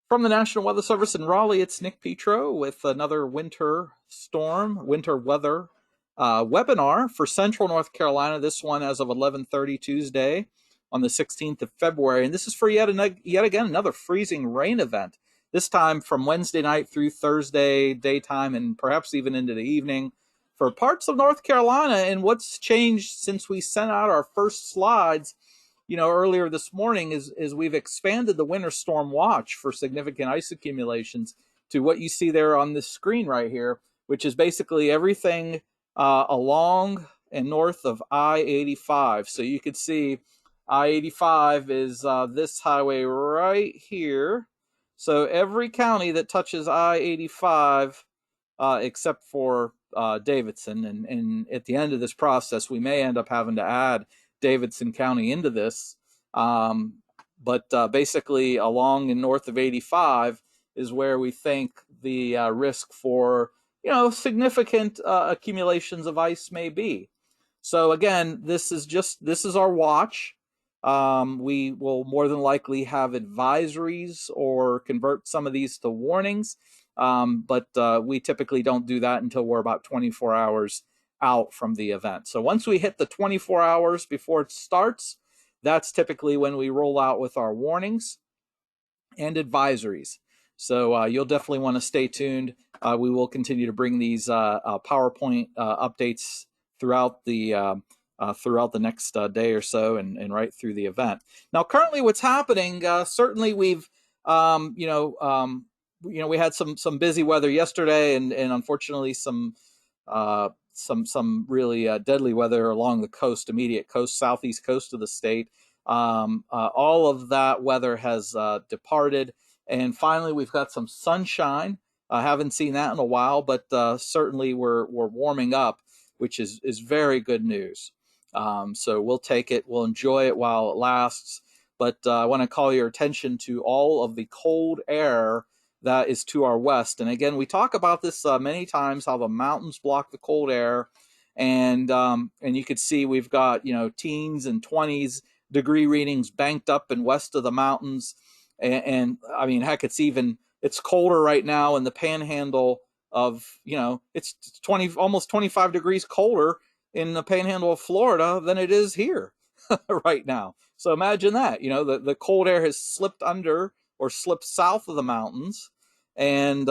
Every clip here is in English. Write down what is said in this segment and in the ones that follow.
From the National Weather Service in Raleigh, it's Nick Petro with another winter weather webinar for Central North Carolina. This one as of 11:30 Tuesday on the 16th of February. And this is for yet again another freezing rain event, this time from Wednesday night through Thursday daytime and perhaps even into the evening for parts of North Carolina. And what's changed since we sent out our first slides earlier this morning is we've expanded the winter storm watch for significant ice accumulations to what you see there on this screen right here, which is basically everything along and north of I-85. So you could see I-85 is this highway right here. So every county that touches I-85 except for Davidson, and at the end of this process, we may end up having to add Davidson County into this. But basically along and north of 85 is where we think the risk for, significant accumulations of ice may be. So again, this is our watch. We will more than likely have advisories or convert some of these to warnings. But we typically don't do that until we're about 24 hours out from the event. So once we hit the 24 hours before it starts, that's typically when we roll out with our warnings and advisories. So you'll definitely want to stay tuned. We will continue to bring these PowerPoint updates throughout the next day or so and right through the event. Now, currently what's happening, certainly we've, we had some busy weather yesterday and unfortunately some really deadly weather along the coast, immediate coast, southeast coast of the state. All of that weather has departed, and finally we've got some sunshine. I haven't seen that in a while, but certainly we're warming up, which is very good news. So we'll take it, we'll enjoy it while it lasts. But I want to call your attention to all of the cold air that is to our west. And again, we talk about this many times, how the mountains block the cold air. And you can see we've got, teens and 20s degree readings banked up and west of the mountains. And I mean, heck, it's colder right now in the panhandle of, it's almost 25 degrees colder in the panhandle of Florida than it is here right now. So imagine that, the cold air has slipped under or slipped south of the mountains. But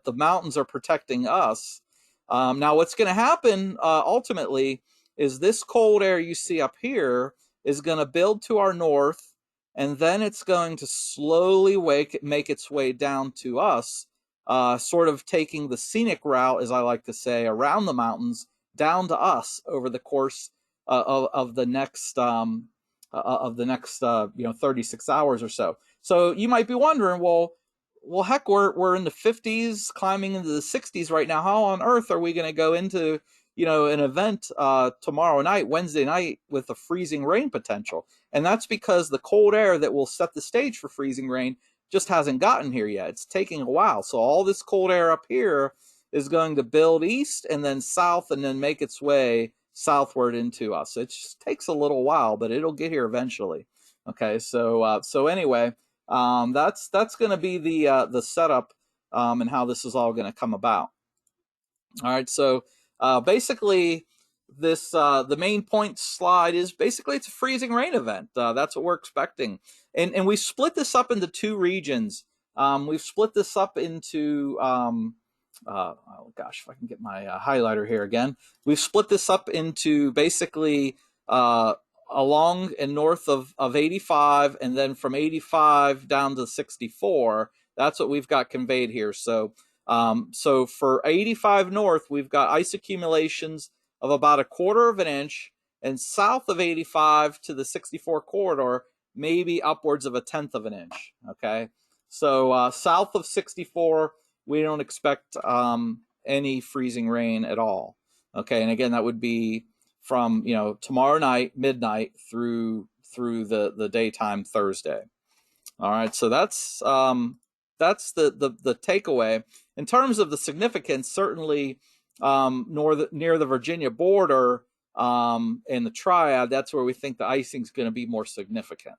the mountains are protecting us. Now, what's going to happen ultimately is this cold air you see up here is going to build to our north, and then it's going to slowly make its way down to us, sort of taking the scenic route, as I like to say, around the mountains down to us over the course of the next 36 hours or so. So you might be wondering, well, heck, we're in the 50s, climbing into the 60s right now. How on earth are we going to go into, an event tomorrow night, Wednesday night, with a freezing rain potential? And that's because the cold air that will set the stage for freezing rain just hasn't gotten here yet. It's taking a while. So all this cold air up here is going to build east and then south and then make its way southward into us. It just takes a little while, but it'll get here eventually. Okay, so anyway, that's going to be the setup and how this is all going to come about. All right, so basically this the main point slide is basically it's a freezing rain event. That's what we're expecting, and we split this up into two regions. We've split this up into oh gosh, if I can get my highlighter here again. We've split this up into basically along and north of 85, and then from 85 down to 64. That's what we've got conveyed here. So for 85 north, we've got ice accumulations of about 1/4 of an inch, and south of 85 to the 64 corridor, maybe upwards of 1/10 of an inch. Okay, so south of 64, we don't expect any freezing rain at all. Okay, and again, that would be from tomorrow night, midnight, through the daytime Thursday. All right, so that's the takeaway. In terms of the significance, certainly near the Virginia border and the Triad, that's where we think the icing is going to be more significant.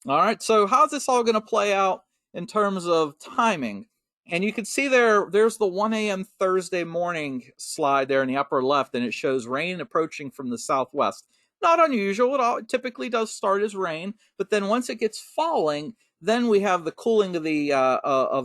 All right, so how's this all going to play out in terms of timing? And you can see there's the 1 a.m. Thursday morning slide there in the upper left, and it shows rain approaching from the southwest. Not unusual. It typically does start as rain, but then once it gets falling, then we have the cooling of the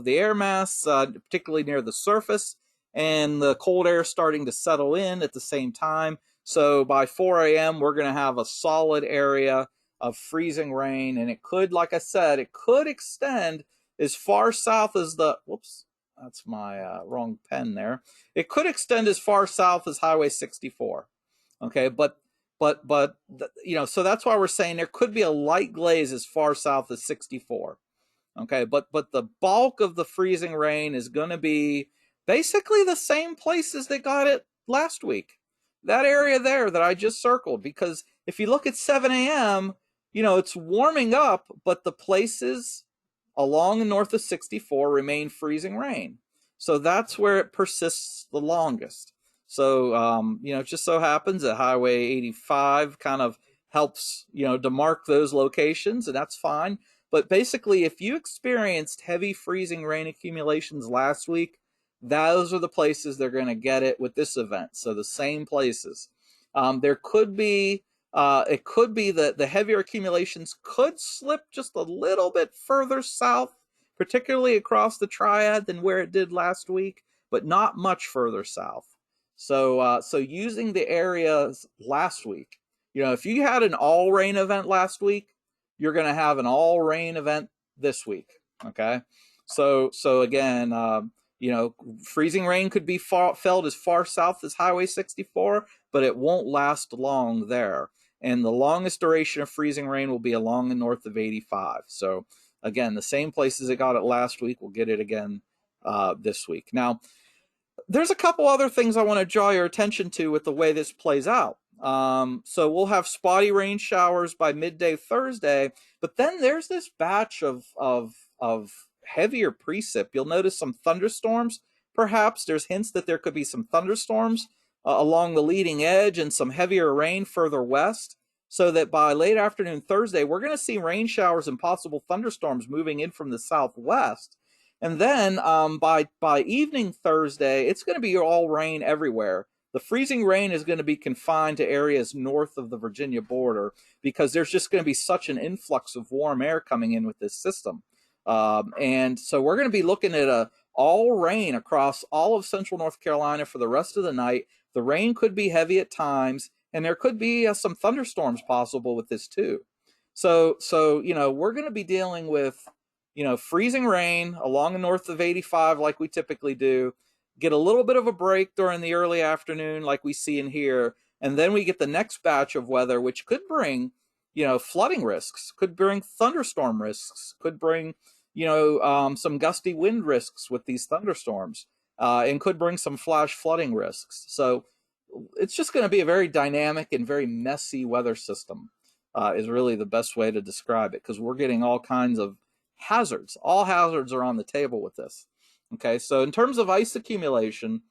air mass, particularly near the surface, and the cold air starting to settle in at the same time. So by 4 a.m., we're going to have a solid area of freezing rain, and it could, like I said, it could extend as far south as the, whoops, that's my wrong pen there. It could extend as far south as Highway 64. Okay, but you know, so that's why we're saying there could be a light glaze as far south as 64. Okay, but the bulk of the freezing rain is going to be basically the same places that got it last week. That area there that I just circled, because if you look at 7 a.m., you know, it's warming up, but the places along and north of 64 remain freezing rain. So that's where it persists the longest. So, you know, it just so happens that Highway 85 kind of helps, you know, to mark those locations, and that's fine. But basically, if you experienced heavy freezing rain accumulations last week, those are the places they're going to get it with this event. So the same places. There could be it could be that the heavier accumulations could slip just a little bit further south, particularly across the triad than where it did last week, but not much further south. So using the areas last week, you know, if you had an all rain event last week, you're going to have an all rain event this week. Okay, so again, you know, freezing rain could be felt as far south as Highway 64, but it won't last long there. And the longest duration of freezing rain will be along the north of 85. So again, the same places it got it last week will get it again this week. Now, there's a couple other things I want to draw your attention to with the way this plays out. So we'll have spotty rain showers by midday Thursday, but then there's this batch of heavier precip. You'll notice some thunderstorms. Perhaps there's hints that there could be some thunderstorms along the leading edge and some heavier rain further west. So that by late afternoon Thursday, we're going to see rain showers and possible thunderstorms moving in from the southwest. And then by evening Thursday, it's going to be all rain everywhere. The freezing rain is going to be confined to areas north of the Virginia border because there's just going to be such an influx of warm air coming in with this system. And so we're going to be looking at all rain across all of central North Carolina for the rest of the night. The rain could be heavy at times, and there could be some thunderstorms possible with this too. So you know, we're going to be dealing with, you know, freezing rain along the north of 85 like we typically do, get a little bit of a break during the early afternoon like we see in here, and then we get the next batch of weather, which could bring, you know, flooding risks, could bring thunderstorm risks, could bring, you know, some gusty wind risks with these thunderstorms, and could bring some flash flooding risks. So it's just going to be a very dynamic and very messy weather system, is really the best way to describe it, because we're getting all kinds of hazards. All hazards are on the table with this. Okay, so in terms of ice accumulation,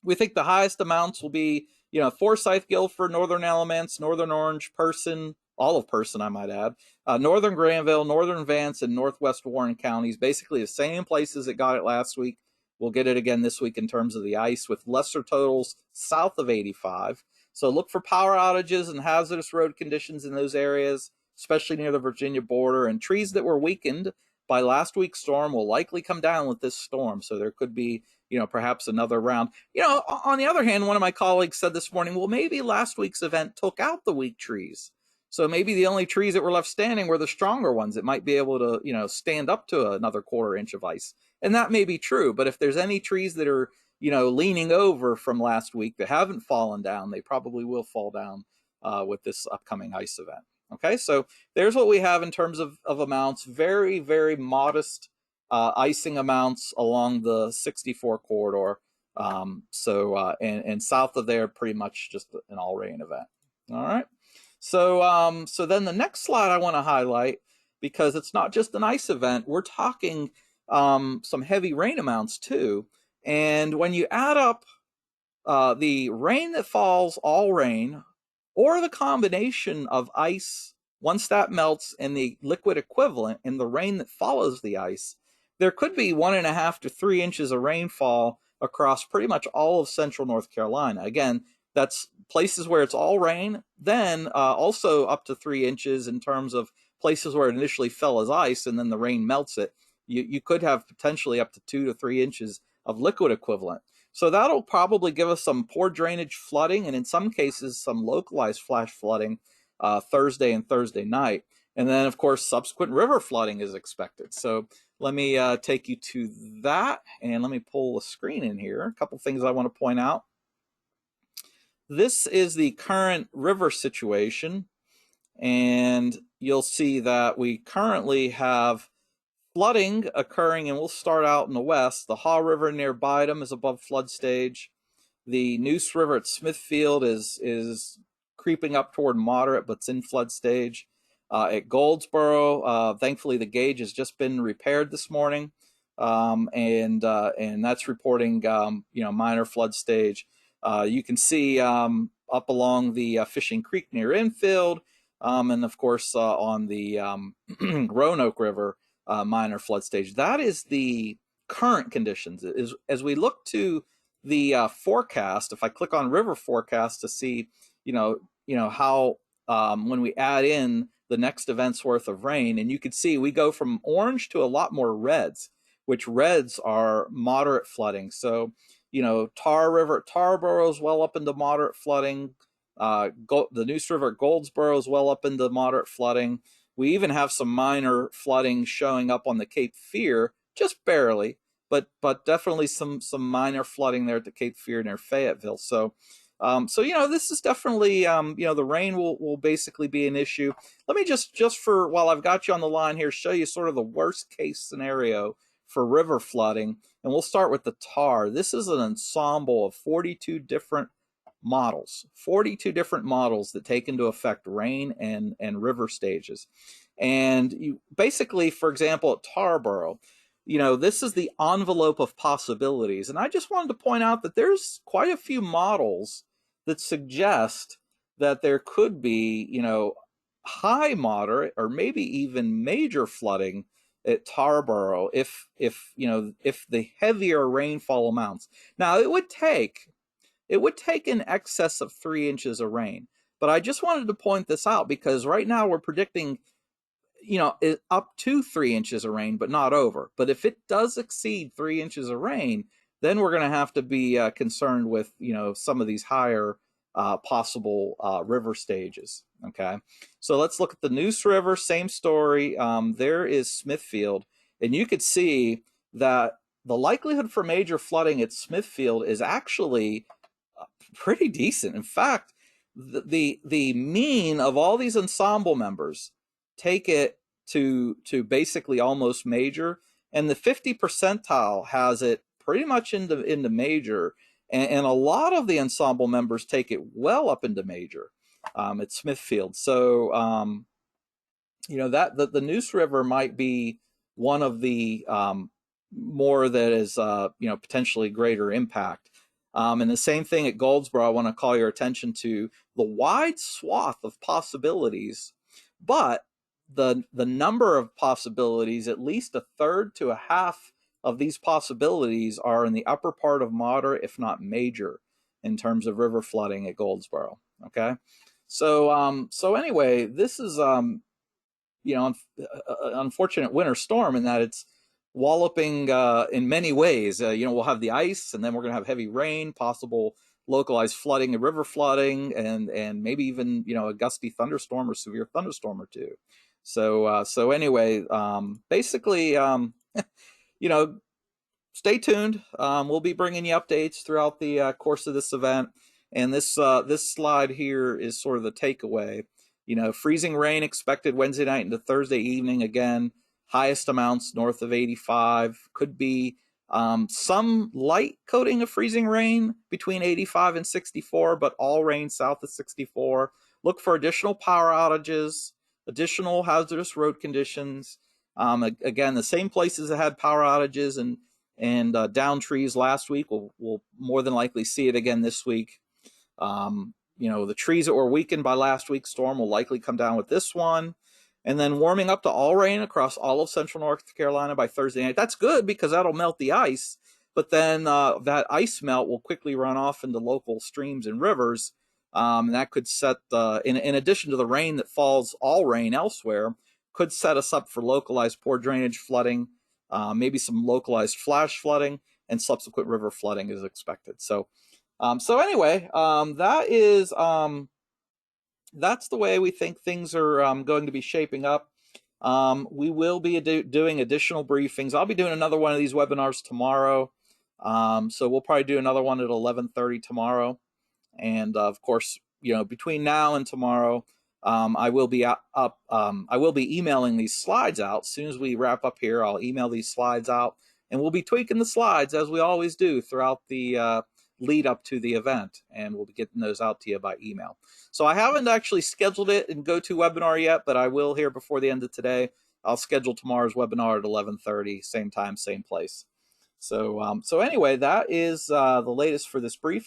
we think the highest amounts will be, you know, Forsyth, Guilford, Northern Alamance, Northern Orange, Person, all of Person, I might add, Northern Granville, Northern Vance, and Northwest Warren counties, basically the same places that got it last week. We'll get it again this week in terms of the ice, with lesser totals south of 85. So look for power outages and hazardous road conditions in those areas, especially near the Virginia border. And trees that were weakened by last week's storm will likely come down with this storm. So there could be, you know, perhaps another round. You know, on the other hand, one of my colleagues said this morning, well, maybe last week's event took out the weak trees. So maybe the only trees that were left standing were the stronger ones that might be able to, you know, stand up to another quarter inch of ice. And that may be true. But if there's any trees that are, you know, leaning over from last week that haven't fallen down, they probably will fall down with this upcoming ice event. Okay, so there's what we have in terms of amounts. Very, very modest icing amounts along the 64 corridor. And south of there, pretty much just an all rain event. All right. So then the next slide I want to highlight, because it's not just an ice event. We're talking some heavy rain amounts too. And when you add up the rain that falls, all rain, or the combination of ice, once that melts and the liquid equivalent in the rain that follows the ice, there could be 1.5 to 3 inches of rainfall across pretty much all of central North Carolina. Again, that's places where it's all rain, then also up to 3 inches in terms of places where it initially fell as ice and then the rain melts it. You could have potentially up to 2 to 3 inches of liquid equivalent. So that'll probably give us some poor drainage flooding, and in some cases some localized flash flooding Thursday and Thursday night. And then, of course, subsequent river flooding is expected. So let me take you to that, and let me pull the screen in here. A couple things I want to point out. This is the current river situation, and you'll see that we currently have flooding occurring, and we'll start out in the west. The Haw River near Bidem is above flood stage. The Neuse River at Smithfield is creeping up toward moderate, but it's in flood stage. At Goldsboro, thankfully the gauge has just been repaired this morning, and that's reporting minor flood stage. You can see up along the Fishing Creek near Infield, and of course on the Roanoke River, minor flood stage. That is the current conditions. As we look to the forecast, if I click on river forecast to see, how when we add in the next event's worth of rain, and you can see we go from orange to a lot more reds, which reds are moderate flooding. So, Tar River at Tarboro is well up into moderate flooding. The Neuse River at Goldsboro is well up into moderate flooding. We even have some minor flooding showing up on the Cape Fear, just barely, but definitely some minor flooding there at the Cape Fear near Fayetteville. So this is definitely the rain will basically be an issue. Let me just for while I've got you on the line here, show you sort of the worst case scenario for river flooding, and we'll start with the Tar. This is an ensemble of 42 different models, 42 different models that take into effect rain and river stages. And you basically, for example, at Tarboro, this is the envelope of possibilities. And I just wanted to point out that there's quite a few models that suggest that there could be, high, moderate, or maybe even major flooding at Tarboro if the heavier rainfall amounts. Now, it would take in excess of 3 inches of rain. But I just wanted to point this out because right now we're predicting, up to 3 inches of rain, but not over. But if it does exceed 3 inches of rain, then we're going to have to be concerned with, some of these higher possible river stages. Okay, so let's look at the Neuse River. Same story. There is Smithfield, and you could see that the likelihood for major flooding at Smithfield is actually pretty decent. In fact, the mean of all these ensemble members take it to basically almost major, and the 50 percentile has it pretty much into major, and a lot of the ensemble members take it well up into major at Smithfield. So that the Neuse River might be one of the more that is potentially greater impact. And the same thing at Goldsboro. I want to call your attention to the wide swath of possibilities, but the number of possibilities, at least a third to a half of these possibilities are in the upper part of moderate, if not major, in terms of river flooding at Goldsboro. Okay, so anyway, this is an unfortunate winter storm in that it's walloping in many ways. We'll have the ice, and then we're going to have heavy rain, possible localized flooding and river flooding, and maybe even a gusty thunderstorm or severe thunderstorm or two. So anyway, basically, stay tuned. We'll be bringing you updates throughout the course of this event. And this slide here is sort of the takeaway. Freezing rain expected Wednesday night into Thursday evening. Again, highest amounts north of 85. Could be some light coating of freezing rain between 85 and 64, but all rain south of 64. Look for additional power outages, additional hazardous road conditions. Again, the same places that had power outages and down trees last week, we'll more than likely see it again this week. the trees that were weakened by last week's storm will likely come down with this one. And then warming up to all rain across all of central North Carolina by Thursday night. That's good because that'll melt the ice. But then that ice melt will quickly run off into local streams and rivers. And that could set, in addition to the rain that falls, all rain elsewhere, could set us up for localized poor drainage flooding, maybe some localized flash flooding, and subsequent river flooding is expected. So anyway, that's the way we think things are going to be shaping up. We will be doing additional briefings. I'll be doing another one of these webinars tomorrow. So we'll probably do another one at 11:30 tomorrow. And of course, between now and tomorrow, I will be I will be emailing these slides out. As soon as we wrap up here, I'll email these slides out, and we'll be tweaking the slides as we always do throughout the lead up to the event, and we'll be getting those out to you by email. So I haven't actually scheduled it in GoToWebinar yet, but I will here before the end of today. I'll schedule tomorrow's webinar at 11:30, same time, same place. So anyway, that is the latest for this briefing.